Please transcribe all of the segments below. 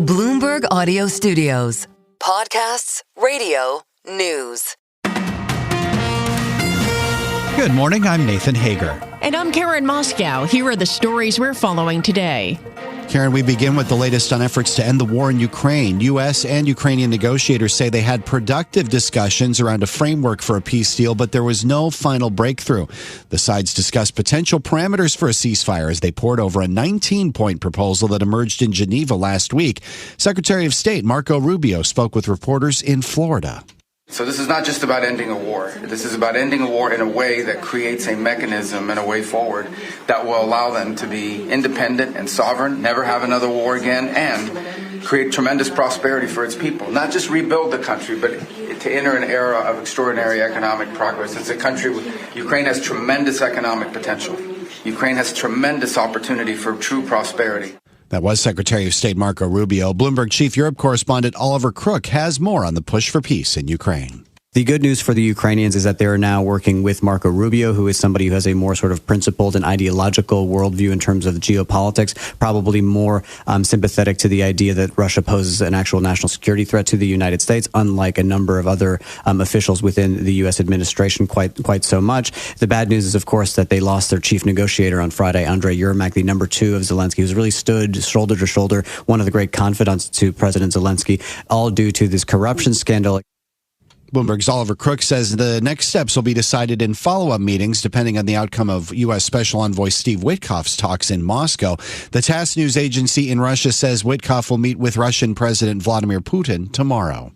Bloomberg Audio Studios. Podcasts, radio, news. Good morning, I'm Nathan Hager. And I'm Karen Moscow. Here are the stories we're following today. Karen, we begin with the latest on efforts to end the war in Ukraine. U.S. and Ukrainian negotiators say they had productive discussions around a framework for a peace deal, but there was no final breakthrough. The sides discussed potential parameters for a ceasefire as they pored over a 19-point proposal that emerged in Geneva last week. Secretary of State Marco Rubio spoke with reporters in Florida. So this is not just about ending a war. This is about ending a war in a way that creates a mechanism and a way forward that will allow them to be independent and sovereign, never have another war again, and create tremendous prosperity for its people. Not just rebuild the country, but to enter an era of extraordinary economic progress. It's a country Ukraine has tremendous economic potential. Ukraine has tremendous opportunity for true prosperity. That was Secretary of State Marco Rubio. Bloomberg Chief Europe correspondent Oliver Crook has more on the push for peace in Ukraine. The good news for the Ukrainians is that they're now working with Marco Rubio, who is somebody who has a more sort of principled and ideological worldview in terms of geopolitics, probably more sympathetic to the idea that Russia poses an actual national security threat to the United States, unlike a number of other officials within the U.S. administration quite so much. The bad news is, of course, that they lost their chief negotiator on Friday, Andrei Yermak, the number two of Zelensky, who's really stood shoulder to shoulder, one of the great confidants to President Zelensky, all due to this corruption scandal. Bloomberg's Oliver Crook says the next steps will be decided in follow-up meetings, depending on the outcome of U.S. Special Envoy Steve Witkoff's talks in Moscow. The TASS news agency in Russia says Witkoff will meet with Russian President Vladimir Putin tomorrow.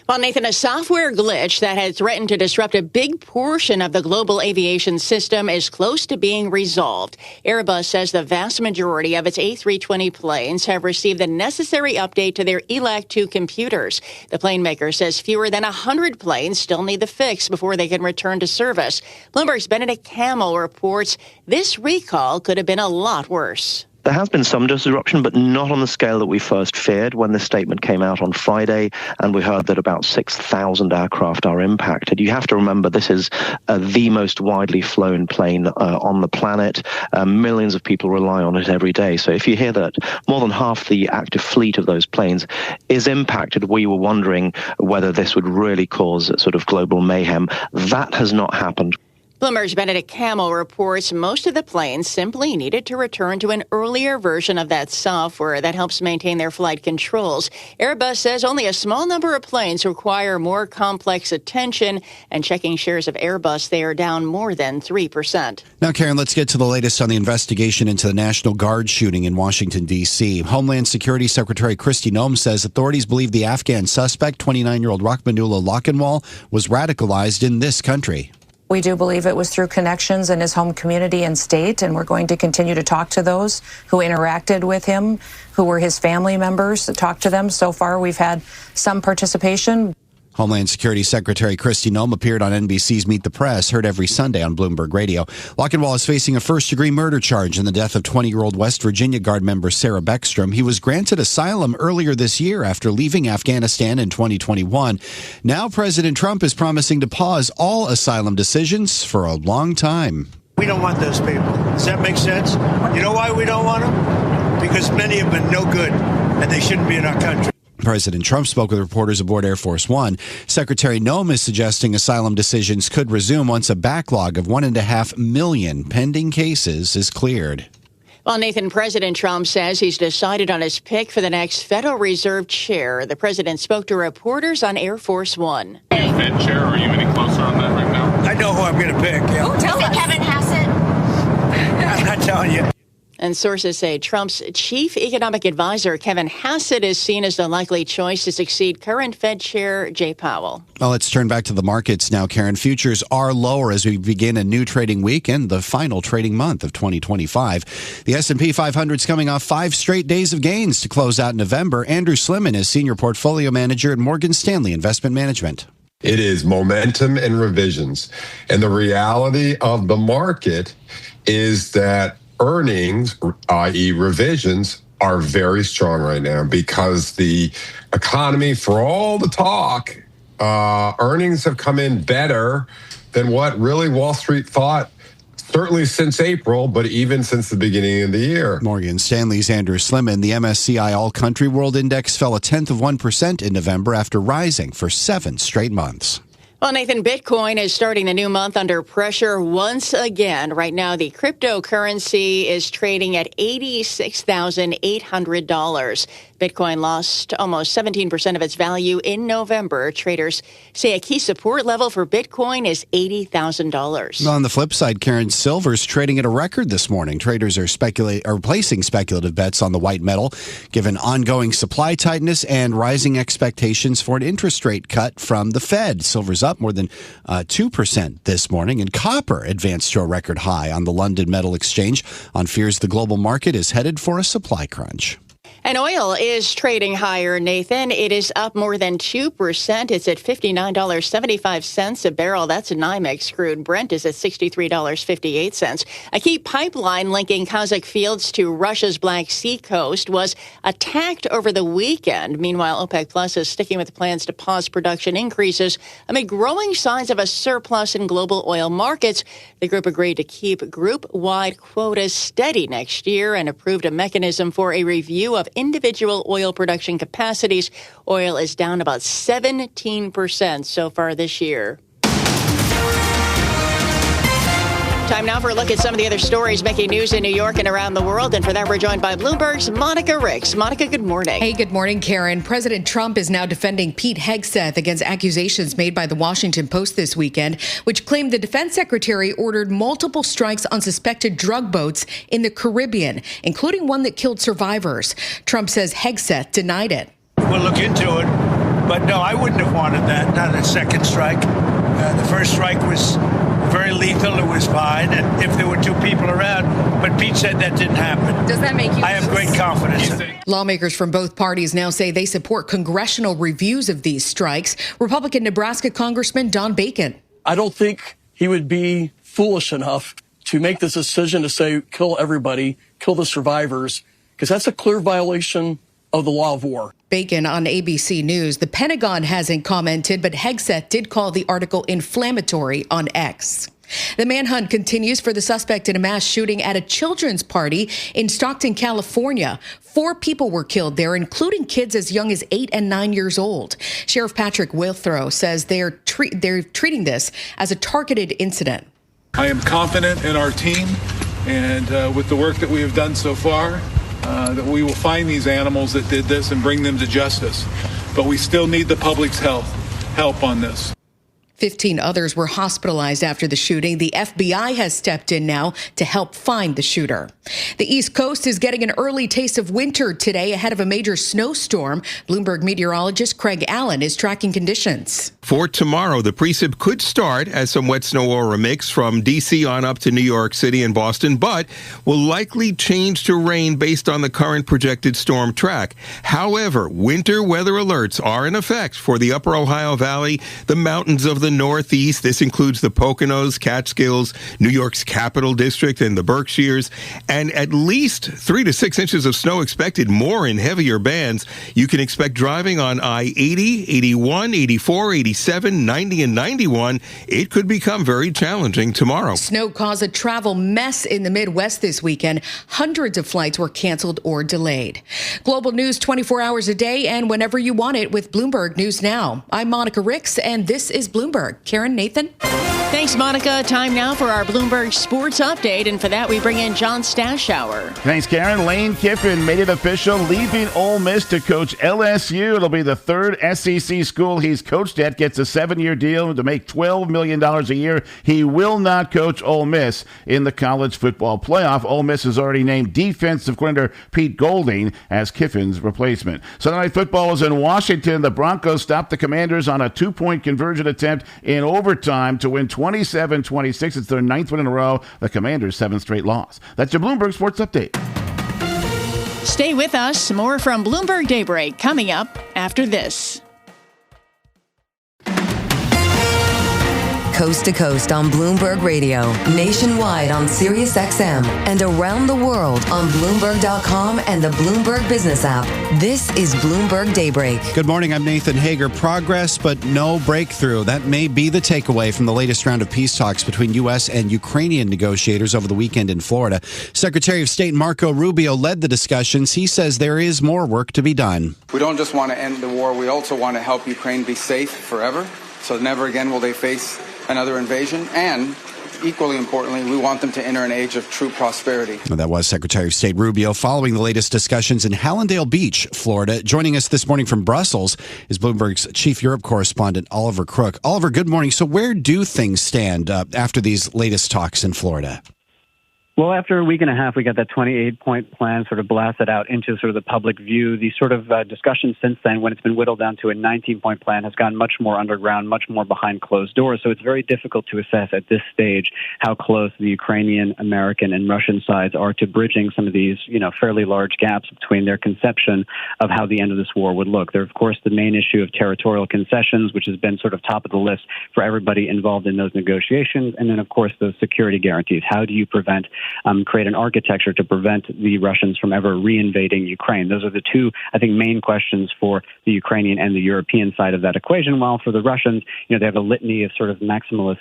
Well, Nathan, a software glitch that had threatened to disrupt a big portion of the global aviation system is close to being resolved. Airbus says the vast majority of its A320 planes have received the necessary update to their ELAC-2 computers. The plane maker says fewer than 100 planes still need the fix before they can return to service. Bloomberg's Benedict Camel reports this recall could have been a lot worse. There has been some disruption, but not on the scale that we first feared when the statement came out on Friday, and we heard that about 6,000 aircraft are impacted. You have to remember this is the most widely flown plane on the planet. Millions of people rely on it every day. So if you hear that more than half the active fleet of those planes is impacted, we were wondering whether this would really cause sort of global mayhem. That has not happened. Bloomberg's Benedict Camel reports most of the planes simply needed to return to an earlier version of that software that helps maintain their flight controls. Airbus says only a small number of planes require more complex attention, and checking shares of Airbus, they are down more than 3%. Now, Karen, let's get to the latest on the investigation into the National Guard shooting in Washington, D.C. Homeland Security Secretary Kristi Noem says authorities believe the Afghan suspect, 29-year-old Rahmanullah Lakhanwal, was radicalized in this country. We do believe it was through connections in his home community and state, and we're going to continue to talk to those who interacted with him, who were his family members, talk to them. So far, we've had some participation. Homeland Security Secretary Kristi Noem appeared on NBC's Meet the Press, heard every Sunday on Bloomberg Radio. Lakhanwal is facing a first-degree murder charge in the death of 20-year-old West Virginia Guard member Sarah Beckstrom. He was granted asylum earlier this year after leaving Afghanistan in 2021. Now President Trump is promising to pause all asylum decisions for a long time. We don't want those people. Does that make sense? You know why we don't want them? Because many have been no good, and they shouldn't be in our country. President Trump spoke with reporters aboard Air Force One. Secretary Noem is suggesting asylum decisions could resume once a backlog of 1.5 million pending cases is cleared. Well, Nathan, President Trump says he's decided on his pick for the next Federal Reserve chair. The president spoke to reporters on Air Force One. Fed chair, are you any closer on that right now? I know who I'm going to pick. Yeah. Is it Kevin Hassett? I'm not telling you. And sources say Trump's chief economic advisor, Kevin Hassett, is seen as the likely choice to succeed current Fed Chair Jay Powell. Well, let's turn back to the markets now, Karen. Futures are lower as we begin a new trading week and the final trading month of 2025. The S&P 500 is coming off 5 straight days of gains to close out November. Andrew Slimman is Senior Portfolio Manager at Morgan Stanley Investment Management. It is momentum and revisions. And the reality of the market is that earnings, i.e. revisions, are very strong right now because the economy, for all the talk, earnings have come in better than what really Wall Street thought certainly since April, but even since the beginning of the year. Morgan Stanley's Andrew Sliman. The MSCI All-Country World Index fell 0.1% in November after rising for 7 straight months. Well, Nathan, Bitcoin is starting the new month under pressure once again. Right now, the cryptocurrency is trading at $86,800. Bitcoin lost almost 17% of its value in November. Traders say a key support level for Bitcoin is $80,000. On the flip side, Karen, silver's trading at a record this morning. Traders are placing speculative bets on the white metal, given ongoing supply tightness and rising expectations for an interest rate cut from the Fed. Silver's up more than 2% this morning, and copper advanced to a record high on the London Metal Exchange on fears the global market is headed for a supply crunch. And oil is trading higher, Nathan. It is up more than 2%. It's at $59.75 a barrel. That's a NYMEX crude. Brent is at $63.58. A key pipeline linking Kazakh fields to Russia's Black Sea coast was attacked over the weekend. Meanwhile, OPEC Plus is sticking with plans to pause production increases amid growing signs of a surplus in global oil markets. The group agreed to keep group-wide quotas steady next year and approved a mechanism for a review of individual oil production capacities. Oil is down about 17% so far this year. Time now for a look at some of the other stories making news in New York and around the world. And for that, we're joined by Bloomberg's Monica Ricks. Monica, good morning. Hey, good morning, Karen. President Trump is now defending Pete Hegseth against accusations made by the Washington Post this weekend, which claimed the defense secretary ordered multiple strikes on suspected drug boats in the Caribbean, including one that killed survivors. Trump says Hegseth denied it. We'll look into it. But no, I wouldn't have wanted that, not a second strike. The first strike was very lethal. It was fine. And if there were 2 people around, but Pete said that didn't happen. Does that make you? I have great confidence in it. Lawmakers from both parties now say they support congressional reviews of these strikes. Republican Nebraska Congressman Don Bacon. I don't think he would be foolish enough to make this decision to say, kill everybody, kill the survivors, because that's a clear violation of the law of war. Bacon on ABC News. The Pentagon hasn't commented, but Hegseth did call the article inflammatory on X. The manhunt continues for the suspect in a mass shooting at a children's party in Stockton, California. 4 people were killed there, including kids as young as 8 and 9 years old. Sheriff Patrick Withrow says they're treating this as a targeted incident. I am confident in our team and with the work that we have done so far, that we will find these animals that did this and bring them to justice. But we still need the public's help on this. 15 others were hospitalized after the shooting. The FBI has stepped in now to help find the shooter. The East Coast is getting an early taste of winter today ahead of a major snowstorm. Bloomberg meteorologist Craig Allen is tracking conditions. For tomorrow, the precip could start as some wet snow aura mix from D.C. on up to New York City and Boston, but will likely change to rain based on the current projected storm track. However, winter weather alerts are in effect for the upper Ohio Valley, the mountains of the Northeast. This includes the Poconos, Catskills, New York's Capital District, and the Berkshires. And at least 3 to 6 inches of snow expected, more in heavier bands. You can expect driving on I-80, 81, 84, 87, 90, and 91. It could become very challenging tomorrow. Snow caused a travel mess in the Midwest this weekend. Hundreds of flights were canceled or delayed. Global news 24 hours a day and whenever you want it with Bloomberg News Now. I'm Monica Ricks, and this is Bloomberg. Karen, Nathan? Thanks, Monica. Time now for our Bloomberg Sports Update, and for that, we bring in John Stashower. Thanks, Karen. Lane Kiffin made it official, leaving Ole Miss to coach LSU. It'll be the 3rd SEC school he's coached at. Gets a 7-year deal to make $12 million a year. He will not coach Ole Miss in the college football playoff. Ole Miss has already named defensive coordinator Pete Golding as Kiffin's replacement. Sunday Night Football is in Washington. The Broncos stopped the Commanders on a 2-point conversion attempt in overtime to win 27-26. It's their 9th win in a row. The Commanders' 7th straight loss. That's your Bloomberg Sports Update. Stay with us. More from Bloomberg Daybreak coming up after this. coast to coast on Bloomberg Radio, nationwide on Sirius XM, and around the world on Bloomberg.com and the Bloomberg Business app. This is Bloomberg Daybreak. Good morning, I'm Nathan Hager. Progress, but no breakthrough. That may be the takeaway from the latest round of peace talks between U.S. and Ukrainian negotiators over the weekend in Florida. Secretary of State Marco Rubio led the discussions. He says there is more work to be done. We don't just want to end the war, we also want to help Ukraine be safe forever, so never again will they face another invasion, and equally importantly, we want them to enter an age of true prosperity. Well, that was Secretary of State Rubio following the latest discussions in Hallandale Beach, Florida. Joining us this morning from Brussels is Bloomberg's chief Europe correspondent, Oliver Crook. Oliver, good morning. So where do things stand after these latest talks in Florida? Well, after a week and a half, we got that 28-point plan sort of blasted out into sort of the public view. The sort of discussion since then, when it's been whittled down to a 19-point plan, has gone much more underground, much more behind closed doors. So it's very difficult to assess at this stage how close the Ukrainian, American, and Russian sides are to bridging some of these, fairly large gaps between their conception of how the end of this war would look. There's, of course, the main issue of territorial concessions, which has been sort of top of the list for everybody involved in those negotiations. And then, of course, those security guarantees. How do you create an architecture to prevent the Russians from ever reinvading Ukraine? Those are the two, I think, main questions for the Ukrainian and the European side of that equation. While for the Russians, they have a litany of sort of maximalist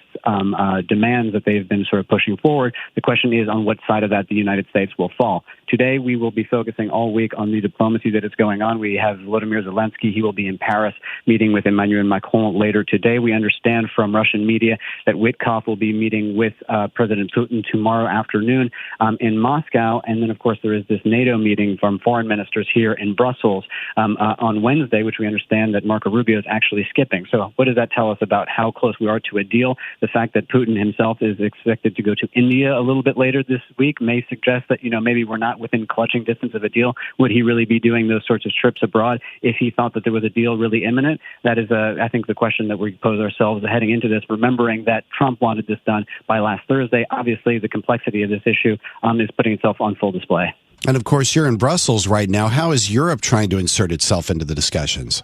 demands that they've been sort of pushing forward. The question is on what side of that the United States will fall. Today, we will be focusing all week on the diplomacy that is going on. We have Volodymyr Zelensky. He will be in Paris meeting with Emmanuel Macron later today. We understand from Russian media that Witkoff will be meeting with President Putin tomorrow afternoon in Moscow. And then, of course, there is this NATO meeting from foreign ministers here in Brussels on Wednesday, which we understand that Marco Rubio is actually skipping. So what does that tell us about how close we are to a deal? The fact that Putin himself is expected to go to India a little bit later this week may suggest that, maybe we're not within clutching distance of a deal. Would he really be doing those sorts of trips abroad if he thought that there was a deal really imminent? That is, I think, the question that we pose ourselves heading into this, remembering that Trump wanted this done by last Thursday. Obviously, the complexity of this issue is putting itself on full display. And, of course, you're in Brussels right now. How is Europe trying to insert itself into the discussions?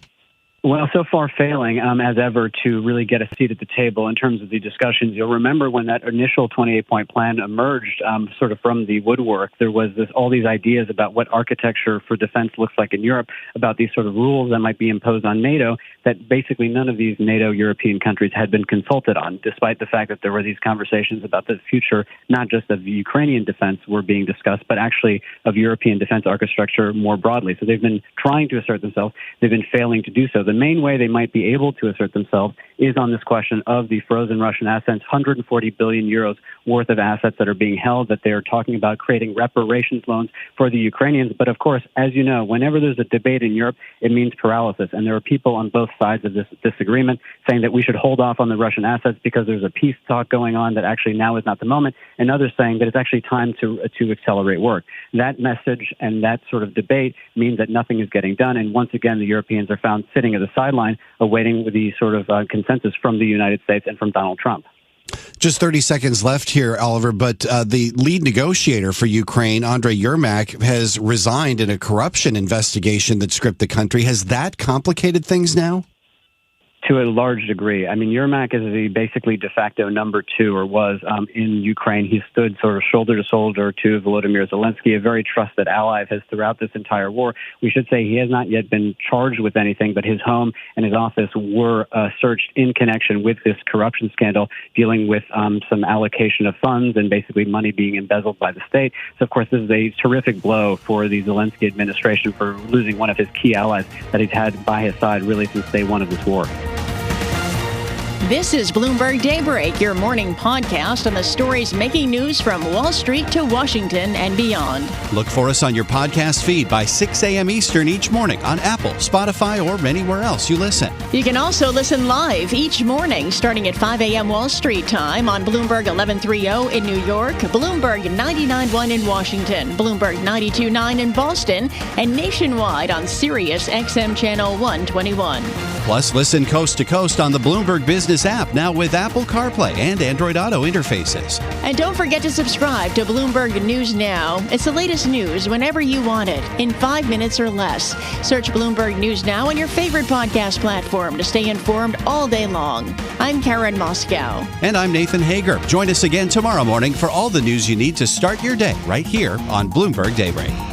Well, so far failing, as ever, to really get a seat at the table in terms of the discussions. You'll remember when that initial 28-point plan emerged sort of from the woodwork, there was all these ideas about what architecture for defense looks like in Europe, about these sort of rules that might be imposed on NATO, that basically none of these NATO European countries had been consulted on, despite the fact that there were these conversations about the future, not just of Ukrainian defense were being discussed, but actually of European defense architecture more broadly. So they've been trying to assert themselves. They've been failing to do so. The main way they might be able to assert themselves is on this question of the frozen Russian assets, 140 billion euros worth of assets that are being held, that they're talking about creating reparations loans for the Ukrainians. But of course, as you know, whenever there's a debate in Europe, it means paralysis. And there are people on both sides of this disagreement saying that we should hold off on the Russian assets because there's a peace talk going on, that actually now is not the moment, and others saying that it's actually time to accelerate work. That message and that sort of debate means that nothing is getting done. And once again, the Europeans are found sitting at the sideline awaiting the sort of consensus from the United States and from Donald Trump. Just 30 seconds left here, Oliver, but the lead negotiator for Ukraine, Andrei Yermak, has resigned in a corruption investigation that gripped the country. Has that complicated things now? To a large degree. I mean, Umerov is the basically de facto number two, or was, in Ukraine. He stood sort of shoulder to shoulder to Volodymyr Zelensky, a very trusted ally of his throughout this entire war. We should say he has not yet been charged with anything, but his home and his office were searched in connection with this corruption scandal, dealing with some allocation of funds and basically money being embezzled by the state. So, of course, this is a terrific blow for the Zelensky administration for losing one of his key allies that he's had by his side really since day one of this war. This is Bloomberg Daybreak, your morning podcast on the stories making news from Wall Street to Washington and beyond. Look for us on your podcast feed by 6 a.m. Eastern each morning on Apple, Spotify, or anywhere else you listen. You can also listen live each morning starting at 5 a.m. Wall Street time on Bloomberg 1130 in New York, Bloomberg 99.1 in Washington, Bloomberg 92.9 in Boston, and nationwide on Sirius XM Channel 121. Plus, listen coast to coast on the Bloomberg Business Business app, now with Apple CarPlay and Android Auto interfaces. And don't forget to subscribe to Bloomberg News Now. It's the latest news whenever you want it, in 5 minutes or less. Search Bloomberg News Now on your favorite podcast platform to stay informed all day long. I'm Karen Moscow. And I'm Nathan Hager. Join us again tomorrow morning for all the news you need to start your day right here on Bloomberg Daybreak.